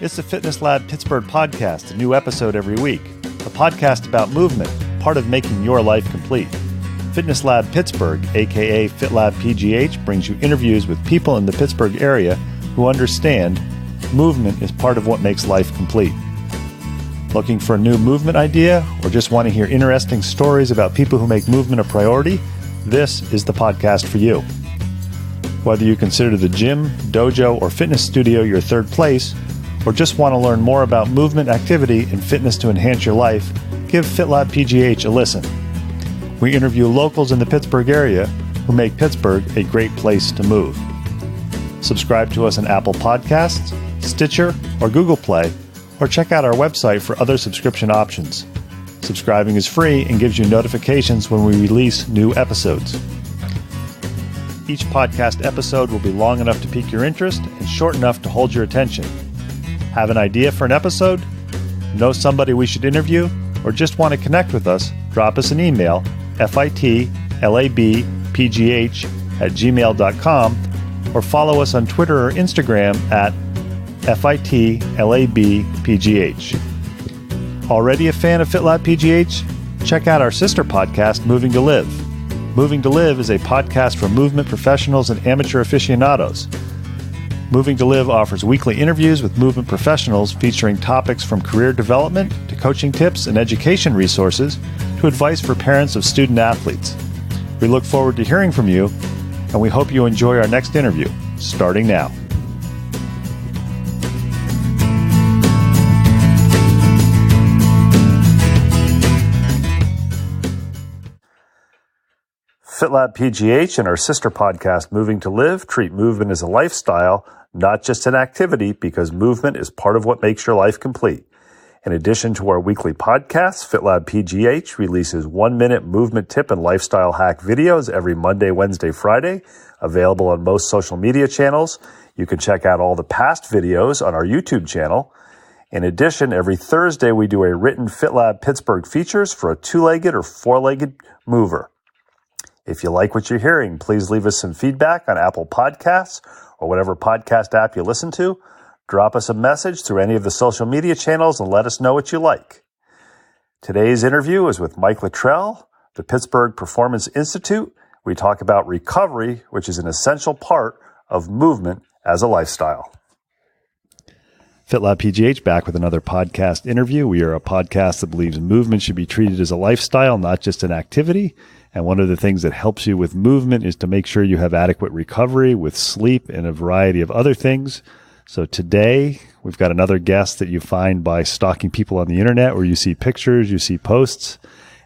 It's the Fitness Lab Pittsburgh podcast, a new episode every week. A podcast about movement, part of making your life complete. Fitness Lab Pittsburgh, aka FitLab PGH, brings you interviews with people in the Pittsburgh area who understand movement is part of what makes life complete. Looking for a new movement idea or just want to hear interesting stories about people who make movement a priority? This is the podcast for you. Whether you consider the gym, dojo, or fitness studio your third place, or just want to learn more about movement, activity, and fitness to enhance your life, give FitLab PGH a listen. We interview locals in the Pittsburgh area who make Pittsburgh a great place to move. Subscribe to us on Apple Podcasts, Stitcher, or Google Play, or check out our website for other subscription options. Subscribing is free and gives you notifications when we release new episodes. Each podcast episode will be long enough to pique your interest and short enough to hold your attention. Have an idea for an episode? Know somebody we should interview? Or just want to connect with us? Drop us an email, fitlabpgh@gmail.com, or follow us on Twitter or Instagram at fitlabpgh. Already a fan of FitLab PGH? Check out our sister podcast, Moving to Live. Moving to Live is a podcast for movement professionals and amateur aficionados. Moving to Live offers weekly interviews with movement professionals featuring topics from career development to coaching tips and education resources to advice for parents of student athletes. We look forward to hearing from you, and we hope you enjoy our next interview, starting now. FitLab PGH and our sister podcast, Moving to Live, treat movement as a lifestyle, not just an activity, because movement is part of what makes your life complete. In addition to our weekly podcasts, FitLab PGH releases 1-minute movement tip and lifestyle hack videos every Monday, Wednesday, Friday, available on most social media channels. You can check out all the past videos on our YouTube channel. In addition, every Thursday we do a written FitLab Pittsburgh features for a 2-legged or 4-legged mover. If you like what you're hearing, please leave us some feedback on Apple Podcasts or whatever podcast app you listen to. Drop us a message through any of the social media channels and let us know what you like. Today's interview is with Mike Litrell, the Pittsburgh Performance Institute. We talk about recovery, which is an essential part of movement as a lifestyle. FitLab PGH back with another podcast interview. We are a podcast that believes movement should be treated as a lifestyle, not just an activity. And one of the things that helps you with movement is to make sure you have adequate recovery with sleep and a variety of other things. So today we've got another guest that you find by stalking people on the internet, where you see pictures, you see posts.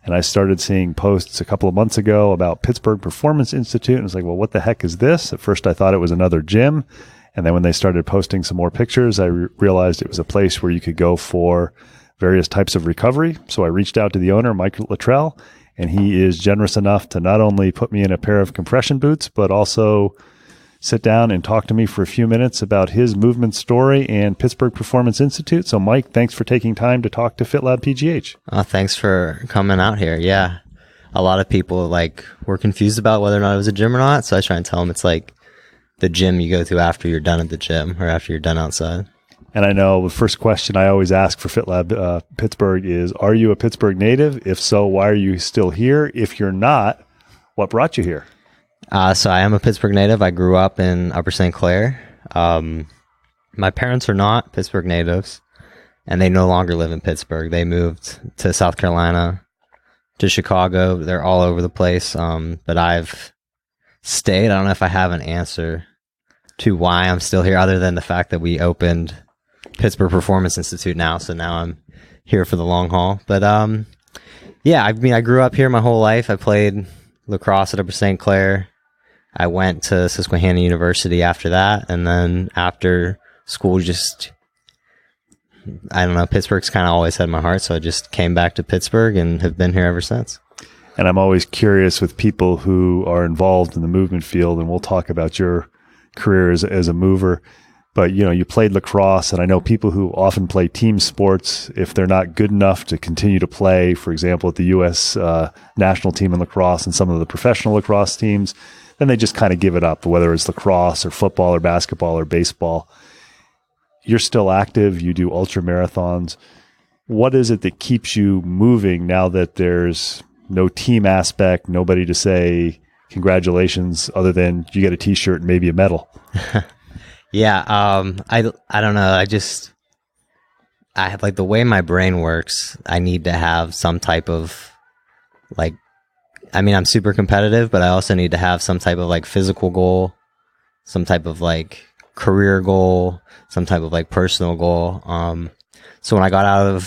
And I started seeing posts a couple of months ago about Pittsburgh Performance Institute. And it's like, well, what the heck is this? At first I thought it was another gym. And then when they started posting some more pictures, I realized it was a place where you could go for various types of recovery. So I reached out to the owner, Mike Litrell, and he is generous enough to not only put me in a pair of compression boots, but also sit down and talk to me for a few minutes about his movement story and Pittsburgh Performance Institute. So Mike, thanks for taking time to talk to FitLab PGH. Thanks for coming out here. Yeah. A lot of people were confused about whether or not it was a gym or not. So I try and tell them it's like the gym you go to after you're done at the gym or after you're done outside. And I know the first question I always ask for FitLab Pittsburgh is, are you a Pittsburgh native? If so, why are you still here? If you're not, what brought you here? So I am a Pittsburgh native. I grew up in Upper St. Clair. My parents are not Pittsburgh natives, and they no longer live in Pittsburgh. They moved to South Carolina, to Chicago. They're all over the place, but I've stayed. I don't know if I have an answer to why I'm still here, other than the fact that we opened Pittsburgh Performance Institute now, so now I'm here for the long haul. But yeah, I mean, I grew up here my whole life. I played lacrosse at Upper St. Clair. I went to Susquehanna University after that, and then after school, I don't know, Pittsburgh's kind of always had my heart, so I just came back to Pittsburgh and have been here ever since. And I'm always curious with people who are involved in the movement field, and we'll talk about your career as a mover. But, you played lacrosse, and I know people who often play team sports, if they're not good enough to continue to play, for example, at the U.S. National team in lacrosse and some of the professional lacrosse teams, then they just kind of give it up, whether it's lacrosse or football or basketball or baseball. you're still active. You do ultra marathons. What is it that keeps you moving now that there's no team aspect, nobody to say congratulations other than you get a t-shirt and maybe a medal? Yeah. I don't know. I have like the way my brain works. I need to have some type of like, I mean, I'm super competitive, but I also need to have some type of like physical goal, some type of like career goal, some type of like personal goal. So when I got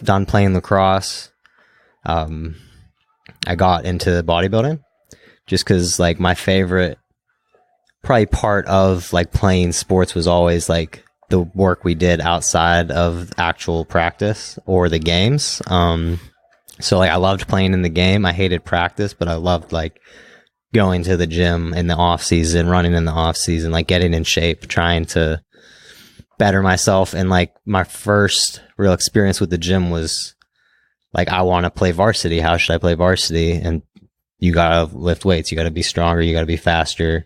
done playing lacrosse, I got into bodybuilding just because like my favorite probably part of like playing sports was always like the work we did outside of actual practice or the games. So like I loved playing in the game. I hated practice, but I loved like going to the gym in the off season, running in the off season, like getting in shape, trying to better myself. And like my first real experience with the gym was like, I want to play varsity. How should I play varsity? And you got to lift weights. You got to be stronger. You got to be faster,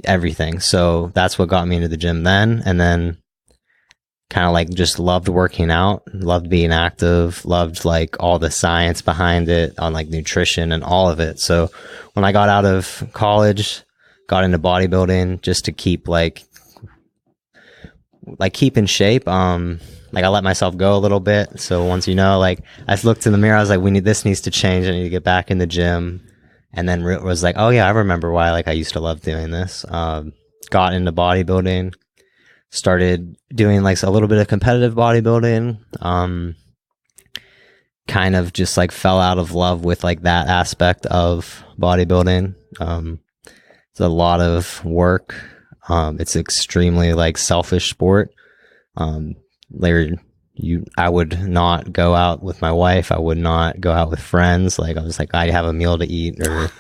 everything. So that's what got me into the gym then. And then kind of like just loved working out, loved being active, loved like all the science behind it on like nutrition and all of it. So when I got out of college, got into bodybuilding just to keep keep in shape. Like I let myself go a little bit. So once, like I looked in the mirror, I was like, this needs to change. I need to get back in the gym. And then was like, oh yeah, I remember why like I used to love doing this. Got into bodybuilding, started doing like a little bit of competitive bodybuilding. Kind of just like fell out of love with like that aspect of bodybuilding. It's a lot of work. It's extremely like selfish sport. I would not go out with my wife. I would not go out with friends. Like I was like, I have a meal to eat or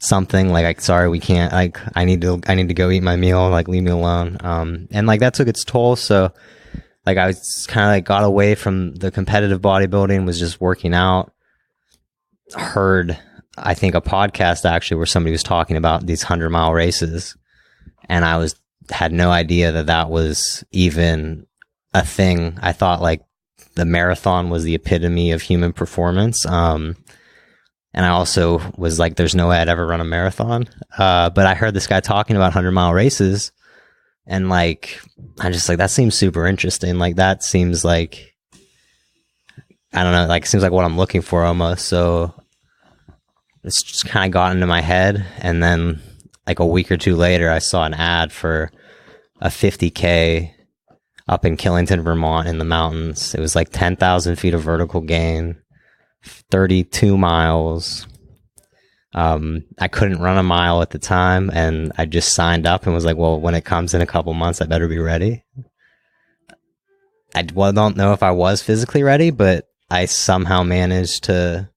something. Like, sorry, we can't. Like, I need to go eat my meal. Like, leave me alone. And like that took its toll. So, like, I was kind of like got away from the competitive bodybuilding. Was just working out. Heard, I think, a podcast actually where somebody was talking about these 100-mile races, and I had no idea that was even a thing. I thought like the marathon was the epitome of human performance. And I also was like, there's no way I'd ever run a marathon. But I heard this guy talking about 100-mile races, and like, I just like, that seems super interesting. Like that seems like, I don't know, like seems like what I'm looking for almost. So it's just kind of got into my head. And then like a week or two later, I saw an ad for a 50K up in Killington, Vermont in the mountains. It was like 10,000 feet of vertical gain, 32 miles. I couldn't run a mile at the time, and I just signed up and was like, well, when it comes in a couple months, I better be ready. I don't know if I was physically ready, but I somehow managed to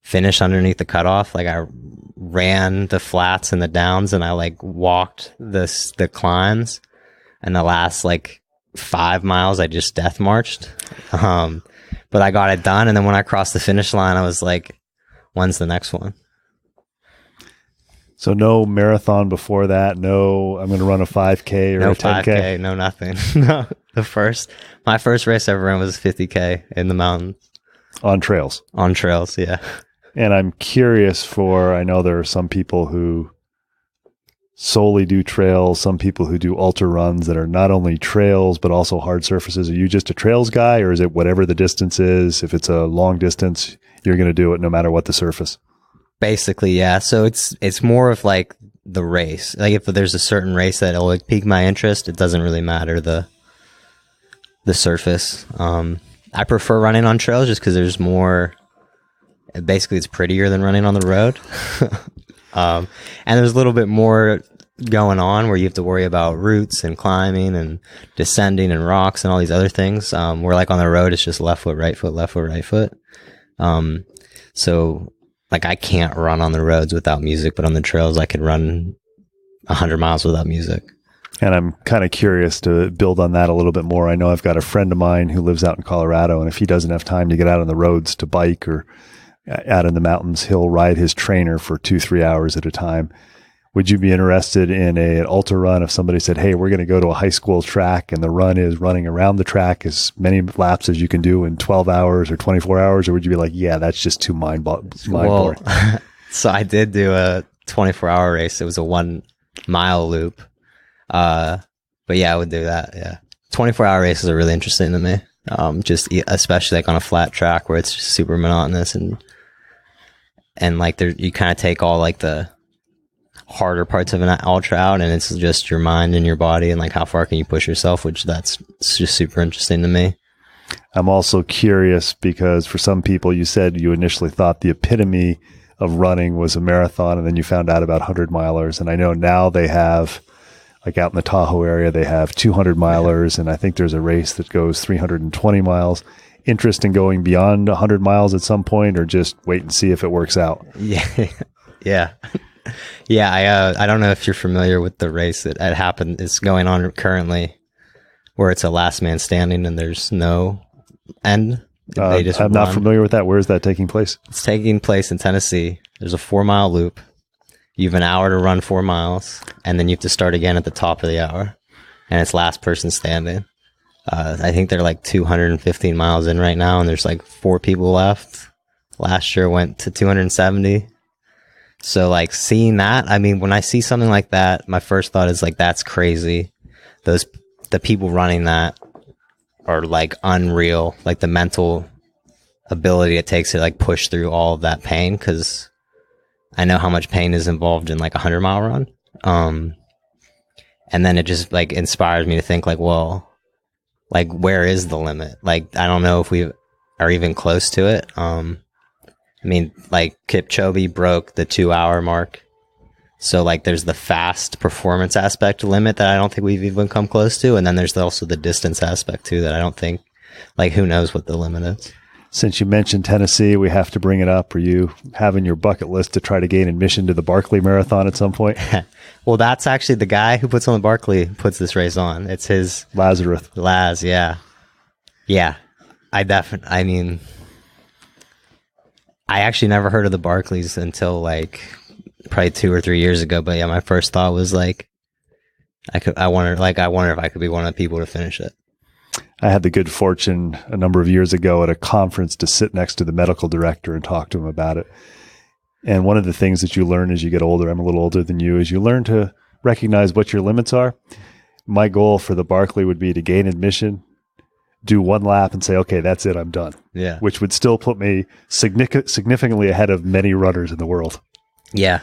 finish underneath the cutoff. Like I ran the flats and the downs, and I like walked the climbs, and the last like 5 miles I just death marched. But I got it done, and then when I crossed the finish line, I was like, when's the next one? So no marathon before that. No, I'm going to run a 5K or a 10K. 5K, no nothing. No, my first race I ever ran was 50K in the mountains. On trails. On trails, yeah. And I'm curious I know there are some people who solely do trails, some people who do ultra runs that are not only trails, but also hard surfaces. Are you just a trails guy, or is it whatever the distance is? If it's a long distance, you're going to do it no matter what the surface? Basically, yeah. So it's more of like the race. Like if there's a certain race that'll like pique my interest, it doesn't really matter the surface. I prefer running on trails just because there's more. Basically, it's prettier than running on the road. And there's a little bit more going on where you have to worry about roots and climbing and descending and rocks and all these other things. Where like on the road, it's just left foot, right foot, left foot, right foot. So like I can't run on the roads without music, but on the trails I could run 100 miles without music. And I'm kind of curious to build on that a little bit more. I know I've got a friend of mine who lives out in Colorado, and if he doesn't have time to get out on the roads to bike or out in the mountains, he'll ride his trainer for 2-3 hours at a time. Would you be interested in an ultra run if somebody said, hey, we're going to go to a high school track and the run is running around the track as many laps as you can do in 12 hours or 24 hours? Or would you be like, yeah, that's just too mind-boggling? So I did do a 24-hour race. It was a 1 mile loop. But yeah, I would do that. Yeah. 24-hour races are really interesting to me. Especially like on a flat track where it's just super monotonous and like there, you kind of take all like the harder parts of an ultra out, and it's just your mind and your body and like how far can you push yourself, which that's just super interesting to me. I'm also curious because for some people, you said you initially thought the epitome of running was a marathon, and then you found out about 100 milers. And I know now they have, like out in the Tahoe area, they have 200 milers, and I think there's a race that goes 320 miles. Interest in going beyond 100 miles at some point, or just wait and see if it works out? Yeah. Yeah. Yeah, I don't know if you're familiar with the race that happened. It's going on currently, where it's a last man standing and there's no end. They just I'm not familiar with that. Where is that taking place? It's taking place in Tennessee. There's a 4 mile loop. You have an hour to run 4 miles, and then you have to start again at the top of the hour, and it's last person standing. I think they're like 215 miles in right now, and there's like 4 people left. Last year went to 270. So like seeing that, I mean, when I see something like that, my first thought is like, that's crazy. The people running that are like unreal, like the mental ability it takes to like push through all of that pain. 'Cause I know how much pain is involved in like a 100-mile run. And then it just like inspires me to think like, well, like where is the limit? Like, I don't know if we are even close to it. I mean, like Kipchoge broke the 2-hour mark. So like there's the fast performance aspect limit that I don't think we've even come close to. And then there's also the distance aspect too that I don't think, like, who knows what the limit is. Since you mentioned Tennessee, we have to bring it up. Are you having your bucket list to try to gain admission to the Barkley Marathon at some point? Well, that's actually the guy who puts on the Barkley puts this race on. It's his Lazarus. Laz, yeah. Yeah. I mean, I actually never heard of the Barkleys until like probably 2 or 3 years ago. But yeah, my first thought was like, I wonder if I could be one of the people to finish it. I had the good fortune a number of years ago at a conference to sit next to the medical director and talk to him about it. And one of the things that you learn as you get older, I'm a little older than you, is you learn to recognize what your limits are. My goal for the Barkley would be to gain admission, do 1 lap and say, okay, that's it, I'm done. Yeah. Which would still put me significantly ahead of many runners in the world. Yeah.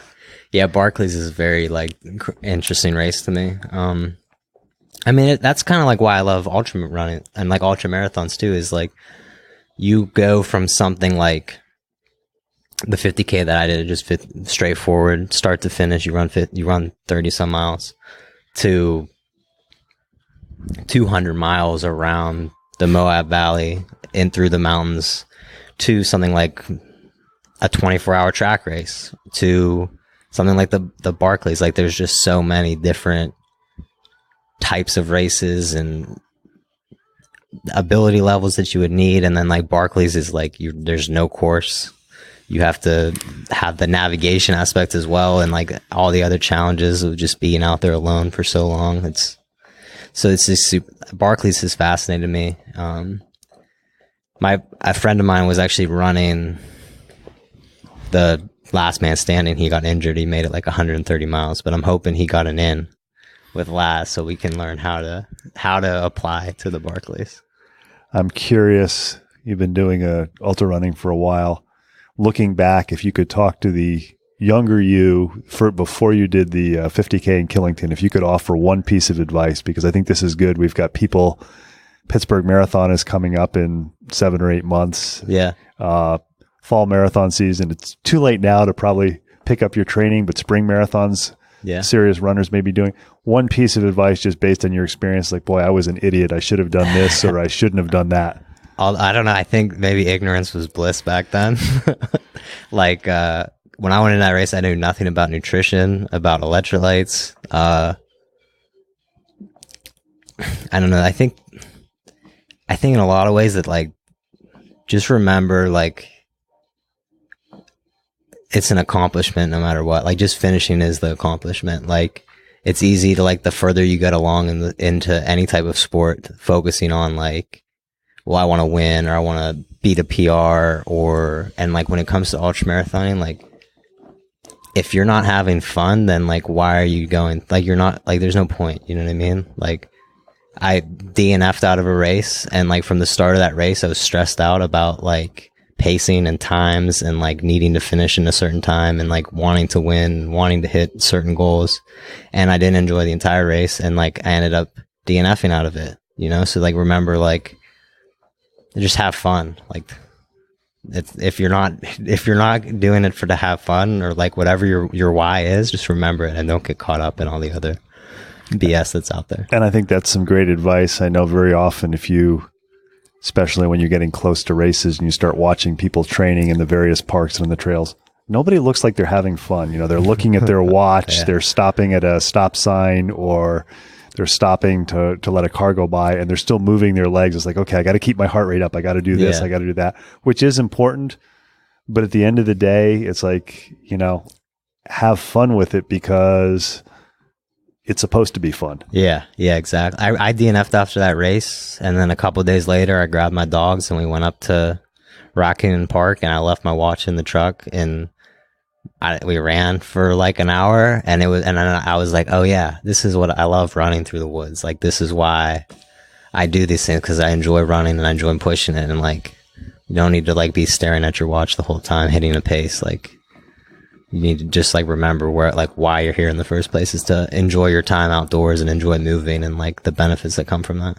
Yeah. Barclays is a very like interesting race to me. I mean, that's kind of like why I love ultra running and like ultra marathons too, is like you go from something like the 50K that I did, just straightforward, start to finish, you run 30 some miles, to 200 miles around the Moab Valley in through the mountains, to something like a 24-hour track race, to something like the Barkleys. Like there's just so many different types of races and ability levels that you would need. And then like Barkleys is like, there's no course. You have to have the navigation aspect as well, and like all the other challenges of just being out there alone for so long. It's just Barkleys has fascinated me. A friend of mine was actually running the last man standing. He got injured. He made it like 130 miles, but I'm hoping he got an in with Laz so we can learn how to apply to the Barkleys. I'm curious. You've been doing ultra running for a while. Looking back, if you could talk to the younger you before you did the 50K in Killington, if you could offer one piece of advice, because I think this is good. We've got Pittsburgh Marathon is coming up in 7 or 8 months. Yeah. Fall marathon season. It's too late now to probably pick up your training, but spring marathons, serious runners may be doing. One piece of advice just based on your experience, like, boy, I was an idiot. I should have done this or I shouldn't have done that. I don't know. I think maybe ignorance was bliss back then. Like, when I went in that race, I knew nothing about nutrition, about electrolytes. I don't know. I think in a lot of ways that, like, just remember, like, it's an accomplishment no matter what. Like just finishing is the accomplishment. Like it's easy to like the further you get along into any type of sport, focusing on like, well, I want to win or I want to beat a PR and like when it comes to ultramarathoning, like if you're not having fun, then like why are you going? Like you're not like there's no point. You know what I mean? Like I DNF'd out of a race, and like from the start of that race, I was stressed out about like pacing and times and like needing to finish in a certain time and like wanting to win, wanting to hit certain goals, and I didn't enjoy the entire race, and like I ended up DNFing out of it. You know, so like remember like just have fun. Like if you're not doing it to have fun or like whatever your why is, just remember it and don't get caught up in all the other BS that's out there. And I think that's some great advice. I know very often especially when you're getting close to races and you start watching people training in the various parks and in the trails, nobody looks like they're having fun. You know, they're looking at their watch, yeah. They're stopping at a stop sign, or they're stopping to let a car go by, and they're still moving their legs. It's like, okay, I got to keep my heart rate up. I got to do this. Yeah. I got to do that, which is important. But at the end of the day, it's like, you know, have fun with it because it's supposed to be fun. Yeah, exactly. I DNF'd after that race, and then a couple of days later, I grabbed my dogs and we went up to Raccoon Park, and I left my watch in the truck, and we ran for like an hour, and I was like, oh yeah, this is what I love, running through the woods. Like this is why I do these things, because I enjoy running and I enjoy pushing it, and like you don't need to like be staring at your watch the whole time hitting a pace. Like you need to just like remember why you're here in the first place is to enjoy your time outdoors and enjoy moving and like the benefits that come from that.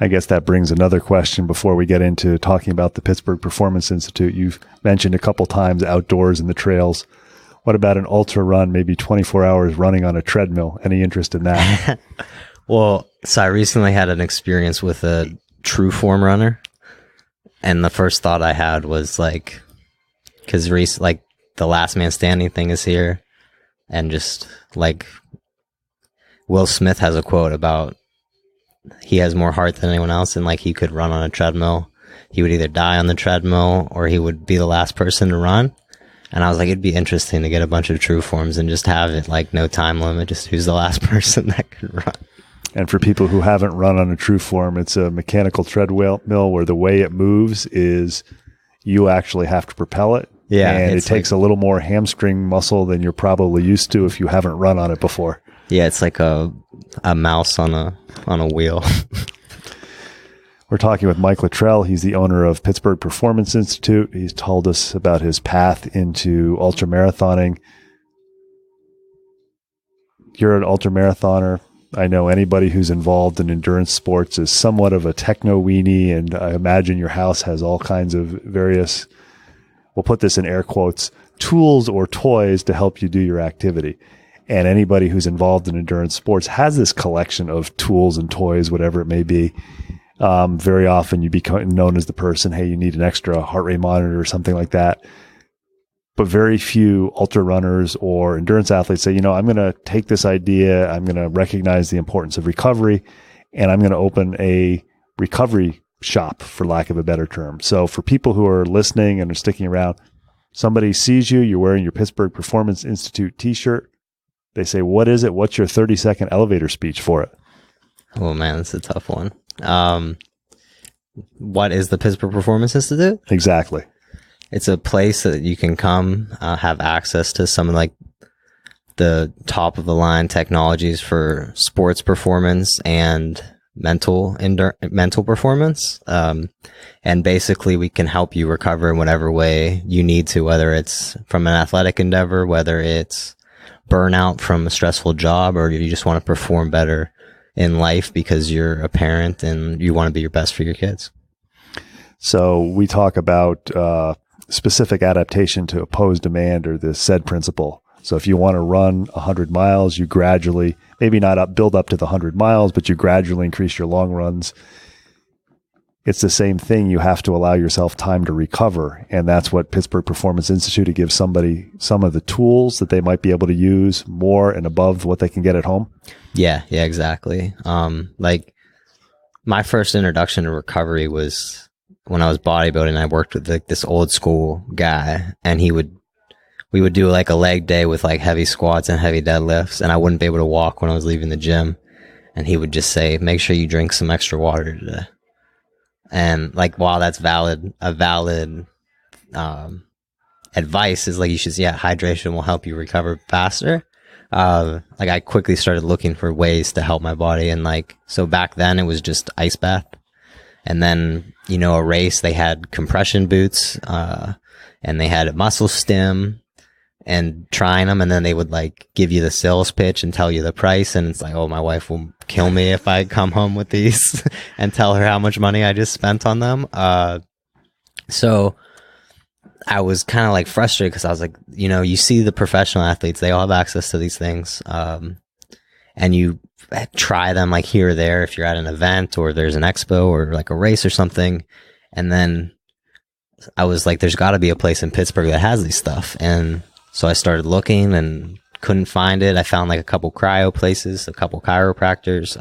I guess that brings another question before we get into talking about the Pittsburgh Performance Institute. You've mentioned a couple times outdoors in the trails. What about an ultra run, maybe 24 hours running on a treadmill? Any interest in that? Well, so I recently had an experience with a true form runner. And the first thought I had was like, because like the last man standing thing is here. And just like Will Smith has a quote about he has more heart than anyone else, and like he could run on a treadmill. He would either die on the treadmill or he would be the last person to run. And I was like, it'd be interesting to get a bunch of true forms and just have it like no time limit, just who's the last person that could run. And for people who haven't run on a true form, it's a mechanical treadmill where the way it moves is you actually have to propel it. Yeah. And it takes a little more hamstring muscle than you're probably used to if you haven't run on it before. Yeah, it's like a mouse on a wheel. We're talking with Mike Littrell. He's the owner of Pittsburgh Performance Institute. He's told us about his path into ultramarathoning. You're an ultramarathoner. I know anybody who's involved in endurance sports is somewhat of a techno weenie, and I imagine your house has all kinds of various, we'll put this in air quotes, tools or toys to help you do your activity. And anybody who's involved in endurance sports has this collection of tools and toys, whatever it may be. Very often you become known as the person, hey, you need an extra heart rate monitor or something like that. But very few ultra runners or endurance athletes say, you know, I'm going to take this idea, I'm going to recognize the importance of recovery, and I'm going to open a recovery shop, for lack of a better term. So for people who are listening and are sticking around, somebody sees you, you're wearing your Pittsburgh Performance Institute t-shirt. They say, what is it? What's your 30-second elevator speech for it? Oh man, that's a tough one. What is the Pittsburgh Performance Institute? Exactly. It's a place that you can come, have access to some of like the top of the line technologies for sports performance and mental performance. And basically we can help you recover in whatever way you need to, whether it's from an athletic endeavor, whether it's burnout from a stressful job, or you just want to perform better in life because you're a parent and you want to be your best for your kids. So we talk about specific adaptation to oppose demand, or the SAID principle. So if you want to run 100 miles, you gradually, maybe not build up to the 100 miles, but you gradually increase your long runs. It's the same thing. You have to allow yourself time to recover. And that's what Pittsburgh Performance Institute gives somebody some of the tools that they might be able to use more and above what they can get at home. Yeah, exactly. Like my first introduction to recovery was when I was bodybuilding. I worked with like this old school guy, and he would we would do like a leg day with like heavy squats and heavy deadlifts, and I wouldn't be able to walk when I was leaving the gym. And he would just say, make sure you drink some extra water today. And like, while that's a valid advice is like, you should, hydration will help you recover faster. Like I quickly started looking for ways to help my body. And like, so back then it was just ice bath. And then, a race, they had compression boots, and they had a muscle stim and trying them. And then they would like give you the sales pitch and tell you the price. And it's like, oh, my wife will kill me if I come home with these and tell her how much money I just spent on them. So I was kind of like frustrated because I was like, you see the professional athletes, they all have access to these things. And you try them like here or there if you're at an event or there's an expo or like a race or something. And then I was like, there's got to be a place in Pittsburgh that has these stuff. And so I started looking and couldn't find it. I found like a couple cryo places, a couple chiropractors,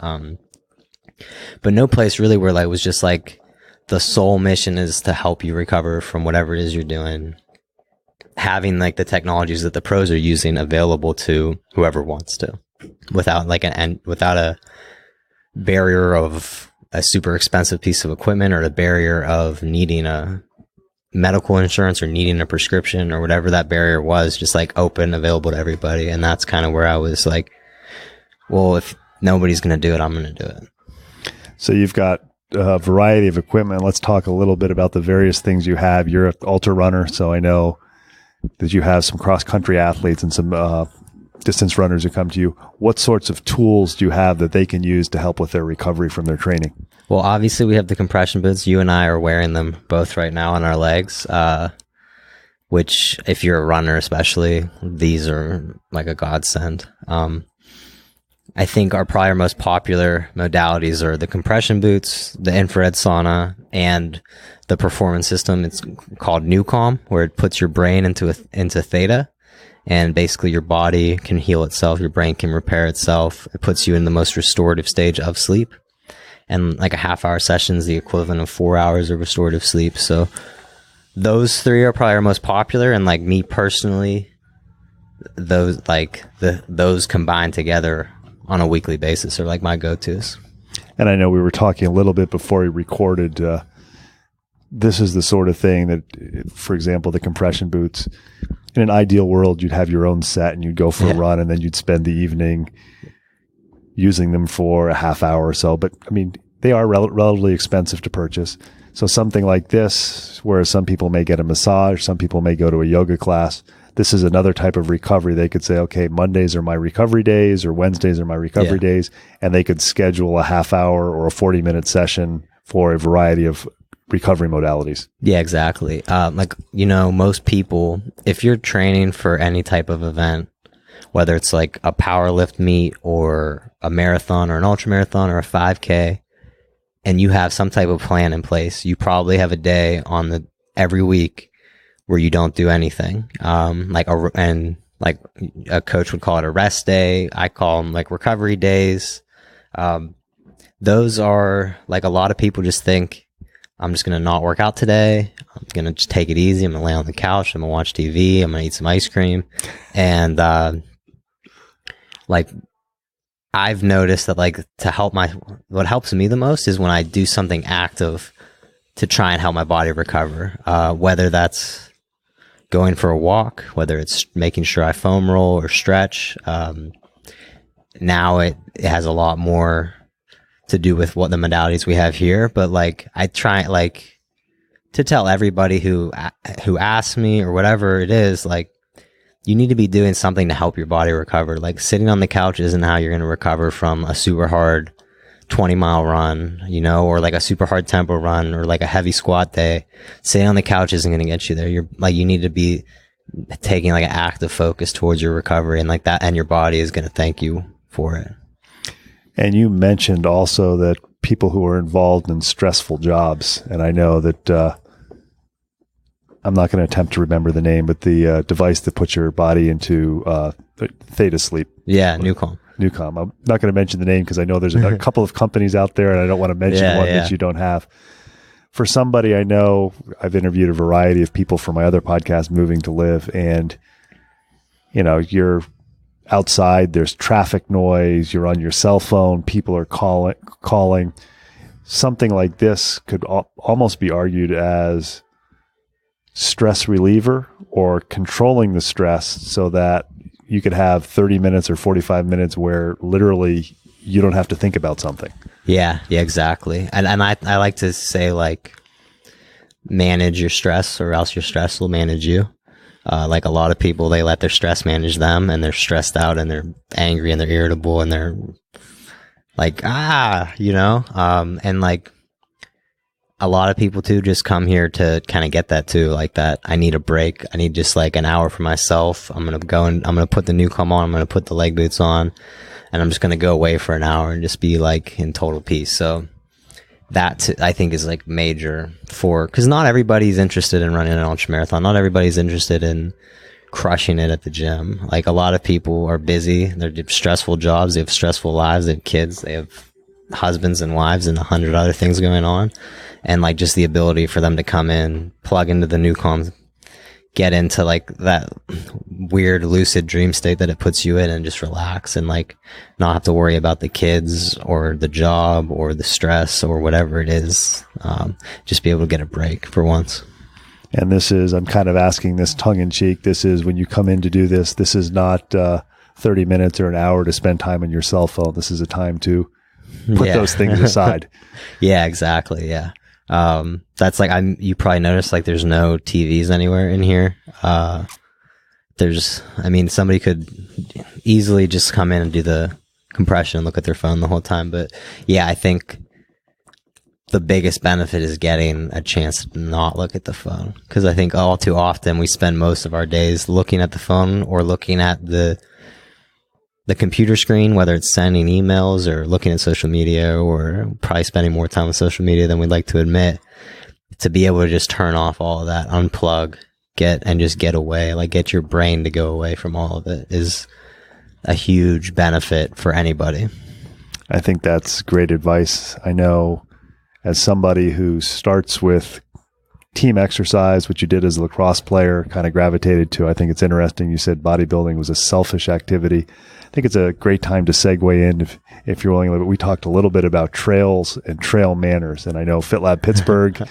but no place really where like was just like the sole mission is to help you recover from whatever it is you're doing. Having like the technologies that the pros are using available to whoever wants to, without like without a barrier of a super expensive piece of equipment or a barrier of needing a medical insurance or needing a prescription or whatever that barrier was, just like open, available to everybody. And that's kind of where I was like, well, if nobody's going to do it, I'm going to do it. So you've got a variety of equipment. Let's talk a little bit about the various things you have. You're an ultra runner, so I know that you have some cross-country athletes and some distance runners who come to you. What sorts of tools do you have that they can use to help with their recovery from their training? Well, obviously we have the compression boots. You and I are wearing them both right now on our legs, which if you're a runner especially, these are like a godsend. I think probably our most popular modalities are the compression boots, the infrared sauna, and the performance system. It's called NewCalm, where it puts your brain into theta. And basically your body can heal itself. Your brain can repair itself. It puts you in the most restorative stage of sleep. And like a half-hour session is the equivalent of 4 hours of restorative sleep. So those three are probably our most popular. And like me personally, those combined together on a weekly basis are like my go-tos. And I know we were talking a little bit before we recorded. This is the sort of thing that, for example, the compression boots, in an ideal world, you'd have your own set and you'd go for a run and then you'd spend the evening using them for a half hour or so. But I mean, they are relatively expensive to purchase. So something like this, whereas some people may get a massage, some people may go to a yoga class, this is another type of recovery. They could say, okay, Mondays are my recovery days or Wednesdays are my recovery days. And they could schedule a half hour or a 40-minute session for a variety of recovery modalities. Yeah, exactly. Most people, if you're training for any type of event, whether it's like a power lift meet or a marathon or an ultra marathon or a 5K, and you have some type of plan in place, you probably have a day every week where you don't do anything. Like a coach would call it a rest day. I call them like recovery days. Those are like, a lot of people just think, I'm just going to not work out today. I'm going to just take it easy. I'm going to lay on the couch. I'm going to watch TV. I'm going to eat some ice cream. And, I've noticed that what helps me the most is when I do something active to try and help my body recover. Whether that's going for a walk, whether it's making sure I foam roll or stretch. Now it has a lot more to do with what the modalities we have here, but like I try to tell everybody who asks me or whatever it is, like, you need to be doing something to help your body recover. Like sitting on the couch isn't how you're going to recover from a super hard 20-mile run, or like a super hard tempo run or like a heavy squat day. Sitting on the couch isn't going to get you there. You need to be taking like an active focus towards your recovery, and like that, and your body is going to thank you for it. And you mentioned also that people who are involved in stressful jobs, and I know that I'm not going to attempt to remember the name, but the device that puts your body into theta sleep. Yeah, NewCalm. NewCalm. I'm not going to mention the name because I know there's a couple of companies out there, and I don't want to mention one that you don't have. For somebody I know, I've interviewed a variety of people for my other podcast, Moving to Live, and you're outside, there's traffic noise, you're on your cell phone, people are calling. Something like this could almost be argued as stress reliever or controlling the stress so that you could have 30 minutes or 45 minutes where literally you don't have to think about something. Yeah, exactly. And I like to say, like, manage your stress or else your stress will manage you. Like a lot of people, they let their stress manage them, and they're stressed out and they're angry and they're irritable and they're like, and like a lot of people too just come here to kind of get that too, like that I need a break. I need just like an hour for myself. I'm going to go and I'm going to put the new come on. I'm going to put the leg boots on, and I'm just going to go away for an hour and just be like in total peace. So that I think is like major because not everybody's interested in running an ultra marathon. Not everybody's interested in crushing it at the gym. Like a lot of people are busy. They're stressful jobs. They have stressful lives. They have kids. They have husbands and wives and 100 other things going on. And like just the ability for them to come in, plug into the new comms, get into like that weird lucid dream state that it puts you in, and just relax and like not have to worry about the kids or the job or the stress or whatever it is. Just be able to get a break for once. And this is, I'm kind of asking this tongue in cheek. This is when you come in to do this. This is not 30 minutes or an hour to spend time on your cell phone. This is a time to put those things aside. Yeah, exactly. Yeah. That's like, you probably noticed like there's no TVs anywhere in here. Somebody could easily just come in and do the compression and look at their phone the whole time. But yeah, I think the biggest benefit is getting a chance to not look at the phone. Cause I think all too often we spend most of our days looking at the phone or looking at the computer screen, whether it's sending emails or looking at social media, or probably spending more time on social media than we'd like to admit. To be able to just turn off all of that, unplug, just get away, like get your brain to go away from all of it is a huge benefit for anybody. I think that's great advice. I know as somebody who starts with team exercise, which you did as a lacrosse player, kind of gravitated to, I think it's interesting. You said bodybuilding was a selfish activity. I think it's a great time to segue in if you're willing. We talked a little bit about trails and trail manners. And I know FitLab Pittsburgh,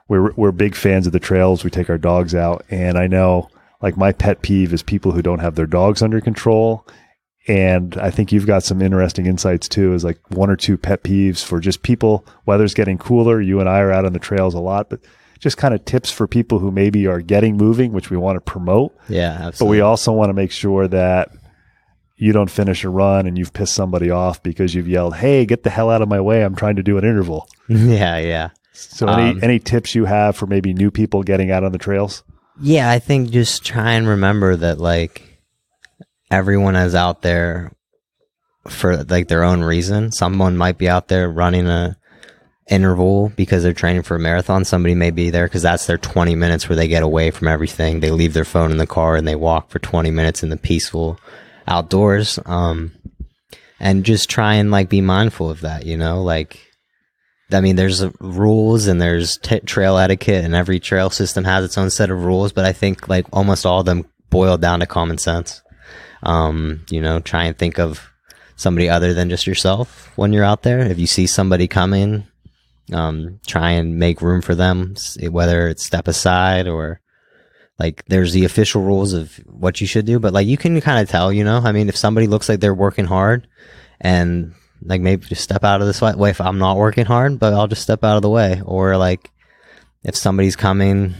we're big fans of the trails. We take our dogs out. And I know like my pet peeve is people who don't have their dogs under control. And I think you've got some interesting insights too, is like one or two pet peeves for just people. Weather's getting cooler. You and I are out on the trails a lot, but just kind of tips for people who maybe are getting moving, which we want to promote. Yeah, absolutely. But we also want to make sure that you don't finish a run and you've pissed somebody off because you've yelled, "Hey, get the hell out of my way. I'm trying to do an interval." Yeah. So any tips you have for maybe new people getting out on the trails? Yeah, I think just try and remember that like everyone is out there for like their own reason. Someone might be out there running a interval because they're training for a marathon. Somebody may be there because that's their 20 minutes where they get away from everything. They leave their phone in the car and they walk for 20 minutes in the peaceful outdoors. And just try and like be mindful of that, like, I mean, there's rules and there's trail etiquette, and every trail system has its own set of rules, but I think like almost all of them boil down to common sense. Try and think of somebody other than just yourself when you're out there. If you see somebody coming, try and make room for them, whether it's step aside or like there's the official rules of what you should do, but like you can kind of tell, I mean, if somebody looks like they're working hard and like maybe just step out of this way if I'm not working hard, but I'll just step out of the way. Or like if somebody's coming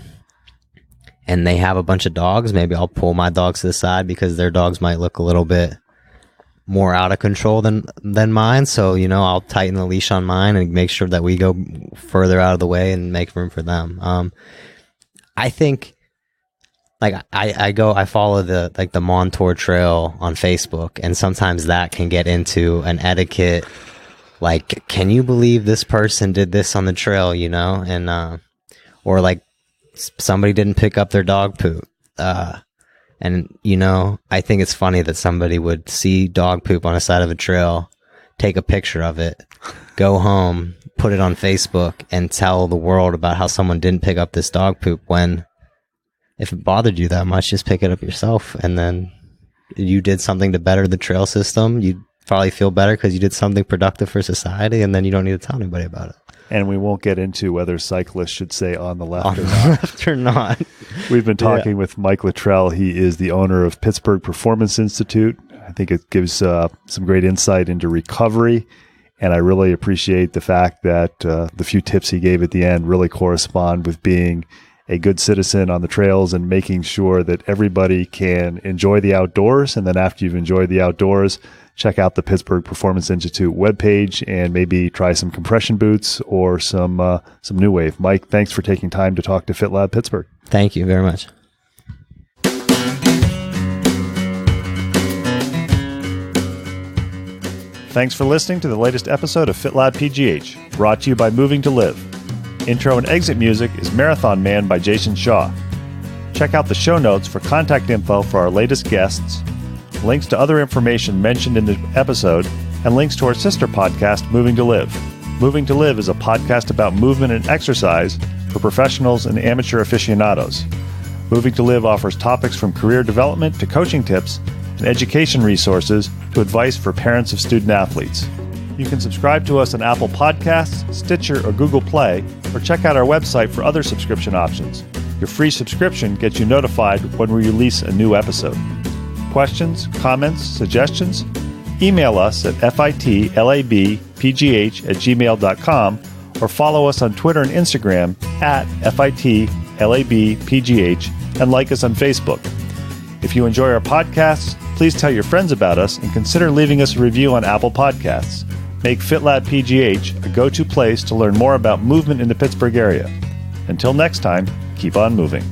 and they have a bunch of dogs, maybe I'll pull my dogs to the side because their dogs might look a little bit more out of control than mine. So, I'll tighten the leash on mine and make sure that we go further out of the way and make room for them. I think like I follow the Montour Trail on Facebook, and sometimes that can get into an etiquette. Like, can you believe this person did this on the trail, and, or like somebody didn't pick up their dog poop. And, I think it's funny that somebody would see dog poop on the side of a trail, take a picture of it, go home, put it on Facebook, and tell the world about how someone didn't pick up this dog poop, when if it bothered you that much, just pick it up yourself and then you did something to better the trail system, you'd probably feel better because you did something productive for society, and then you don't need to tell anybody about it. And we won't get into whether cyclists should say on the left On or the not. left or not. We've been talking with Mike Litrell. He is the owner of Pittsburgh Performance Institute. I think it gives some great insight into recovery. And I really appreciate the fact that the few tips he gave at the end really correspond with being a good citizen on the trails and making sure that everybody can enjoy the outdoors. And then after you've enjoyed the outdoors, check out the Pittsburgh Performance Institute webpage and maybe try some compression boots or some New Wave. Mike, thanks for taking time to talk to FitLab Pittsburgh. Thank you very much. Thanks for listening to the latest episode of FitLab PGH, brought to you by Moving to Live. Intro and exit music is Marathon Man by Jason Shaw. Check out the show notes for contact info for our latest guests, links to other information mentioned in the episode, and links to our sister podcast, Moving to Live. Moving to Live is a podcast about movement and exercise for professionals and amateur aficionados. Moving to Live offers topics from career development to coaching tips and education resources to advice for parents of student athletes. You can subscribe to us on Apple Podcasts, Stitcher, or Google Play, or check out our website for other subscription options. Your free subscription gets you notified when we release a new episode. Questions, comments, suggestions? Email us at fitlabpgh@gmail.com or follow us on Twitter and Instagram at fitlabpgh and like us on Facebook. If you enjoy our podcasts, please tell your friends about us and consider leaving us a review on Apple Podcasts. Make FitLab PGH a go-to place to learn more about movement in the Pittsburgh area. Until next time, keep on moving.